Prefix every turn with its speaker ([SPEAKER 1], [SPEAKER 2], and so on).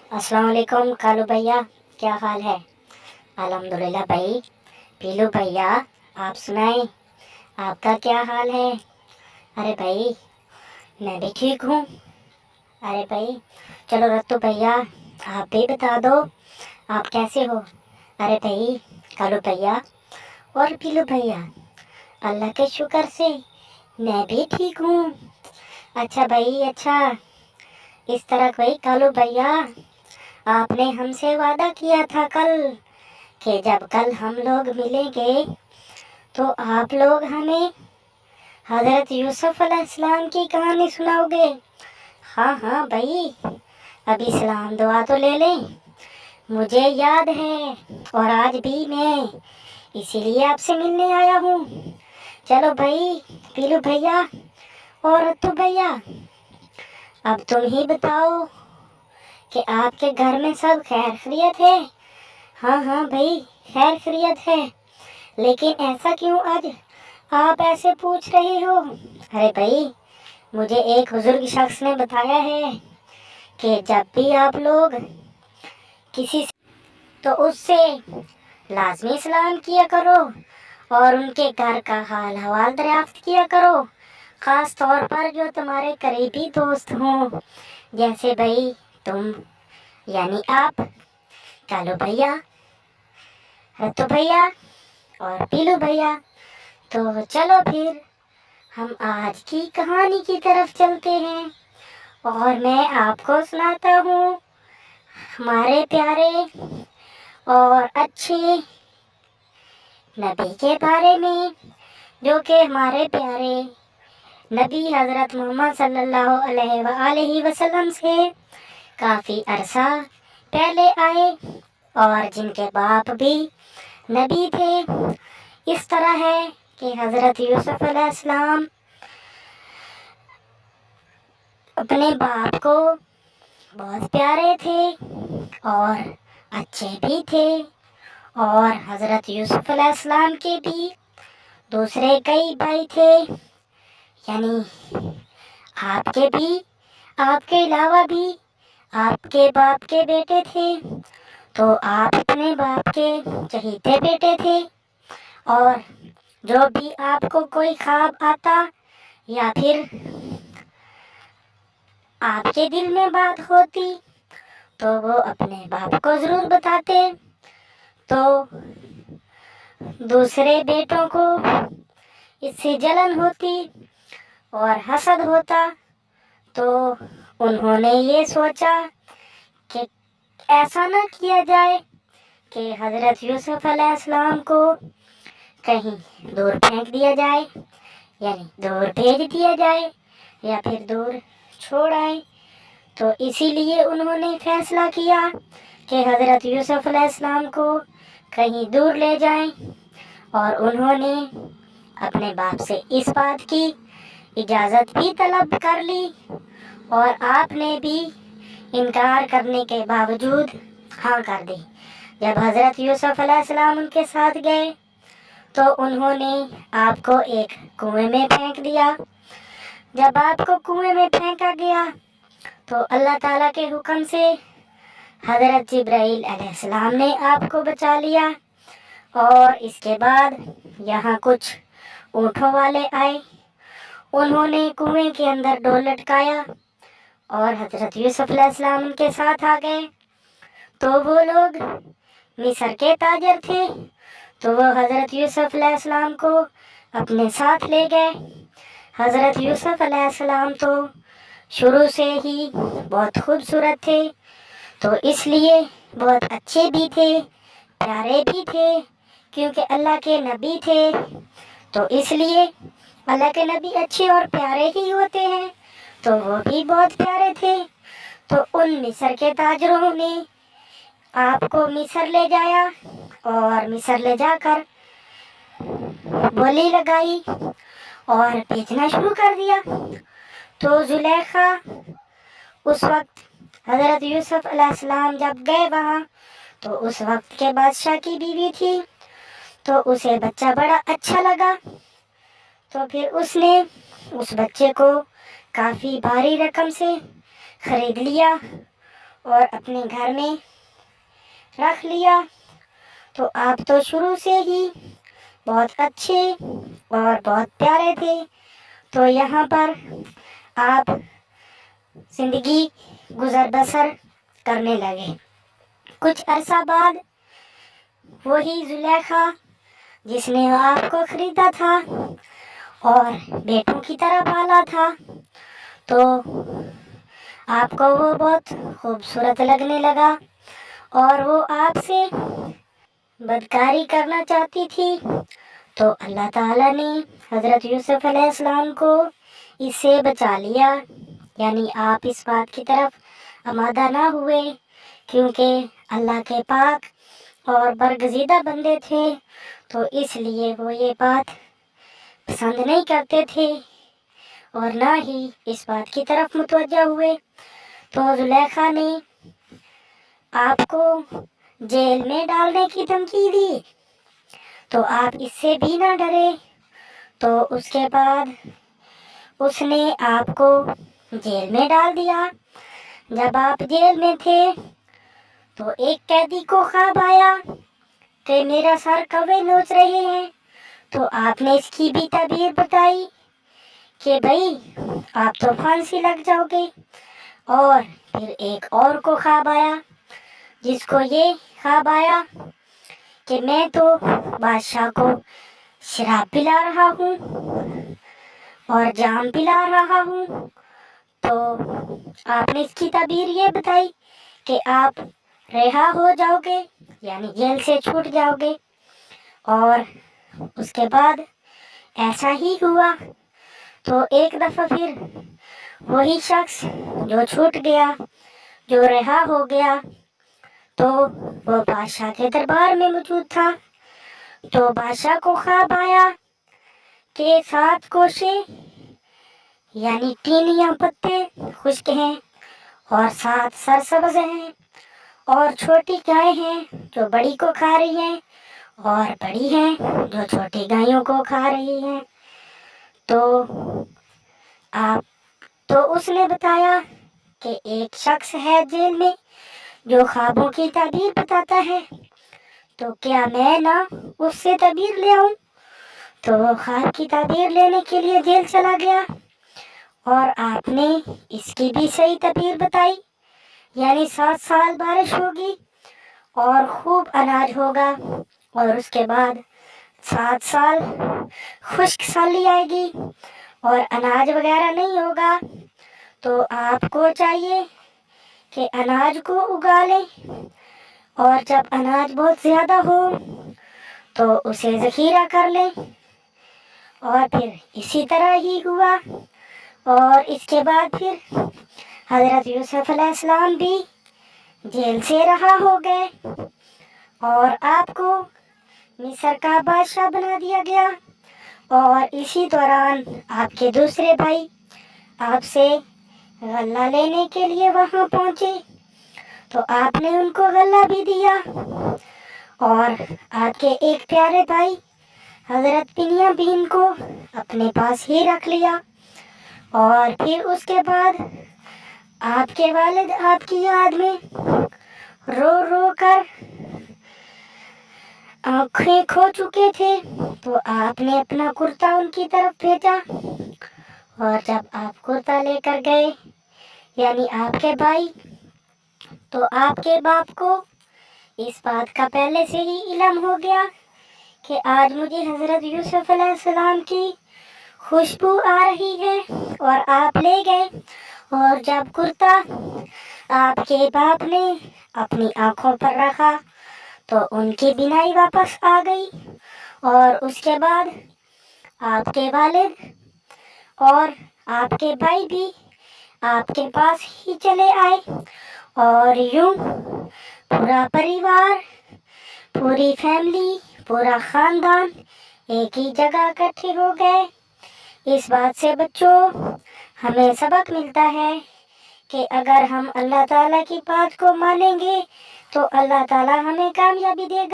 [SPEAKER 1] अस्सलाम वालेकुम कालू भैया, क्या हाल है? अल्हम्दुलिल्लाह भाई। पीलू भैया, आप सुनाएं, आपका क्या हाल है? अरे भाई, मैं भी ठीक हूँ। अरे भाई, चलो रत्तू भैया, आप भी बता दो, आप कैसे हो? अरे भाई, कालू भैया और पीलू भैया, अल्लाह के शुक्र से मैं भी ठीक हूँ। अच्छा भाई, अच्छा। इस तरह भाई कालू भैया, आपने हमसे वादा किया था कल कि जब कल हम लोग मिलेंगे तो आप लोग हमें हज़रत यूसुफ अलैहिस्सलाम की कहानी सुनाओगे। हाँ हाँ भाई, अभी सलाम दुआ तो ले लें। मुझे याद है और आज भी मैं इसीलिए आपसे मिलने आया हूँ। चलो भाई, पीलू भैया और रत्तू भैया, अब तुम ही बताओ कि आपके घर में सब खैर खैरियत है? हाँ हाँ भाई, खैर खैरियत है। लेकिन ऐसा क्यों आज आप ऐसे पूछ रहे हो? अरे भाई, मुझे एक बुजुर्ग शख्स ने बताया है कि जब भी आप लोग किसी से तो उससे लाजमी सलाम किया करो और उनके घर का हाल हवाल दरियाफ्त किया करो, ख़ास तौर पर जो तुम्हारे करीबी दोस्त हों, जैसे भाई तुम, यानी आप, कालू भैया, रत्तू भैया और पीलू भैया। तो चलो फिर हम आज की कहानी की तरफ चलते हैं और मैं आपको सुनाता हूँ हमारे प्यारे और अच्छे नबी के बारे में, जो कि हमारे प्यारे नबी हज़रत मोहम्मद सल्लल्लाहु अलैहि वसल्लम से काफ़ी अरसा पहले आए और जिनके बाप भी नबी थे। इस तरह है कि हज़रत यूसुफ अलैहिस्सलाम अपने बाप को बहुत प्यारे थे और अच्छे भी थे, और हज़रत यूसुफ अलैहिस्सलाम के भी दूसरे कई भाई थे, यानी आपके भी, आपके अलावा भी आपके बाप के बेटे थे, तो आप अपने बाप के चहीते बेटे थे। और जो भी आपको कोई ख्वाब आता या फिर आपके दिल में बात होती तो वो अपने बाप को ज़रूर बताते। तो दूसरे बेटों को इससे जलन होती और हसद होता, तो उन्होंने ये सोचा कि ऐसा ना किया जाए कि हज़रत यूसुफ अलैहिस्सलाम को कहीं दूर फेंक दिया जाए, यानी दूर भेज दिया जाए या फिर दूर छोड़ आए। तो इसीलिए उन्होंने फैसला किया कि हज़रत यूसुफ अलैहिस्सलाम को कहीं दूर ले जाएं, और उन्होंने अपने बाप से इस बात की इजाज़त भी तलब कर ली, और आपने भी इनकार करने के बावजूद हाँ कर दी। जब हज़रत यूसुफ अलैहिस्सलाम उनके साथ गए तो उन्होंने आपको एक कुएं में फेंक दिया। जब आपको कुएं में फेंका गया तो अल्लाह ताला के हुक्म से हज़रत जिब्राइल अलैहिस्सलाम ने आपको बचा लिया, और इसके बाद यहाँ कुछ ऊँटों वाले आए। उन्होंने कुएं के अंदर डोर लटकाया और हज़रत यूसुफ अलैहिस्सलाम उनके साथ आ गए। तो वो लोग मिस्र के ताजर थे, तो वो हज़रत यूसुफ अलैहिस्सलाम को अपने साथ ले गए। हज़रत यूसुफ अलैहिस्सलाम तो शुरू से ही बहुत खूबसूरत थे, तो इसलिए बहुत अच्छे भी थे, प्यारे भी थे, क्योंकि अल्लाह के नबी थे। तो इसलिए अल्लाह के नबी अच्छे और प्यारे ही होते हैं, तो वो भी बहुत प्यारे थे। तो उन मिस्र के ताजरों ने आपको मिस्र ले जाया और मिस्र ले जाकर बोली लगाई और बेचना शुरू कर दिया। तो जुलेखा उस वक्त हज़रत यूसुफ अलैहिस्सलाम जब गए वहाँ, तो उस वक्त के बादशाह की बीवी थी, तो उसे बच्चा बड़ा अच्छा लगा। तो फिर उसने उस बच्चे को काफ़ी भारी रकम से ख़रीद लिया اور اپنے گھر میں رکھ لیا، تو آپ تو شروع سے ہی بہت اچھے اور بہت پیارے تھے، تو یہاں پر آپ زندگی گزر بسر کرنے لگے۔ کچھ عرصہ بعد وہی زلیخا جس نے آپ کو خریدا تھا اور بیٹوں کی طرح پالا تھا، تو آپ کو وہ بہت خوبصورت لگنے لگا اور وہ آپ سے بدکاری کرنا چاہتی تھی، تو اللہ تعالیٰ نے حضرت یوسف علیہ السلام کو اس سے بچا لیا، یعنی آپ اس بات کی طرف آمادہ نہ ہوئے، کیونکہ اللہ کے پاک اور برگزیدہ بندے تھے، تو اس لیے وہ یہ بات پسند نہیں کرتے تھے اور نہ ہی اس بات کی طرف متوجہ ہوئے۔ تو زلیخا نے آپ کو جیل میں ڈالنے کی دھمکی دی، تو آپ اس سے بھی نہ ڈرے، تو اس کے بعد اس نے آپ کو جیل میں ڈال دیا۔ جب آپ جیل میں تھے تو ایک قیدی کو خواب آیا کہ میرا سر کوے نوچ رہے ہیں، تو آپ نے اس کی بھی تعبیر بتائی کہ بھائی آپ تو پھانسی لگ جاؤ گے۔ اور پھر ایک اور کو خواب آیا جس کو یہ خواب آیا کہ میں تو بادشاہ کو شراب پلا رہا ہوں اور جام پلا رہا ہوں، تو آپ نے اس کی تعبیر یہ بتائی کہ آپ رہا ہو جاؤ گے، یعنی جیل سے چھوٹ جاؤ گے۔ اور اس کے بعد ایسا ہی ہوا، تو ایک دفعہ پھر وہی شخص جو چھوٹ گیا، جو رہا ہو گیا، تو وہ بادشاہ کے دربار میں موجود تھا، تو بادشاہ کو خواب آیا کہ 7 کوشیں یعنی ٹینیاں پتے خشک ہیں اور 7 سرسبز ہیں، اور چھوٹی گائے ہیں جو بڑی کو کھا رہی ہیں، اور بڑی ہیں جو چھوٹی گائیوں کو کھا رہی ہیں۔ تو اس نے بتایا کہ ایک شخص ہے جیل میں جو خوابوں کی تعبیر بتاتا ہے، تو کیا میں نہ اس سے تعبیر لے آؤں؟ تو وہ خواب کی تعبیر لینے کے لیے جیل چلا گیا، اور آپ نے اس کی بھی صحیح تعبیر بتائی، یعنی 7 سال بارش ہوگی اور خوب اناج ہوگا، اور اس کے بعد 7 سال خشک سالی آئے گی اور اناج وغیرہ نہیں ہوگا۔ تو آپ کو چاہیے کہ اناج کو اگا لیں، اور جب اناج بہت زیادہ ہو تو اسے ذخیرہ کر لیں۔ اور پھر اسی طرح ہی ہوا، اور اس کے بعد پھر حضرت یوسف علیہ السلام بھی جیل سے رہا ہو گئے، اور آپ کو مصر کا بادشاہ بنا دیا گیا۔ اور اسی دوران آپ کے دوسرے بھائی آپ سے غلہ لینے کے لیے وہاں پہنچے، تو آپ نے ان کو غلہ بھی دیا، اور آپ کے ایک پیارے بھائی حضرت بنیامین کو اپنے پاس ہی رکھ لیا۔ اور پھر اس کے بعد آپ کے والد آپ کی یاد میں رو رو کر آنکھیں کھو چکے تھے، تو آپ نے اپنا کرتا ان کی طرف بھیجا، اور جب آپ کرتا لے کر گئے یعنی آپ کے بھائی، تو آپ کے باپ کو اس بات کا پہلے سے ہی علم ہو گیا کہ آج مجھے حضرت یوسف علیہ السلام کی خوشبو آ رہی ہے، اور آپ لے گئے۔ اور جب کرتا آپ کے باپ نے اپنی آنکھوں پر رکھا تو ان کی بینائی واپس آ گئی، اور اس کے بعد آپ کے والد اور آپ کے بھائی بھی آپ کے پاس ہی چلے آئے، اور یوں پورا پریوار، پوری فیملی، پورا خاندان ایک ہی جگہ اکٹھے ہو گئے۔ اس بات سے بچوں ہمیں سبق ملتا ہے کہ اگر ہم اللہ تعالیٰ کی بات کو مانیں گے تو اللہ تعالیٰ ہمیں کامیابی دے گا۔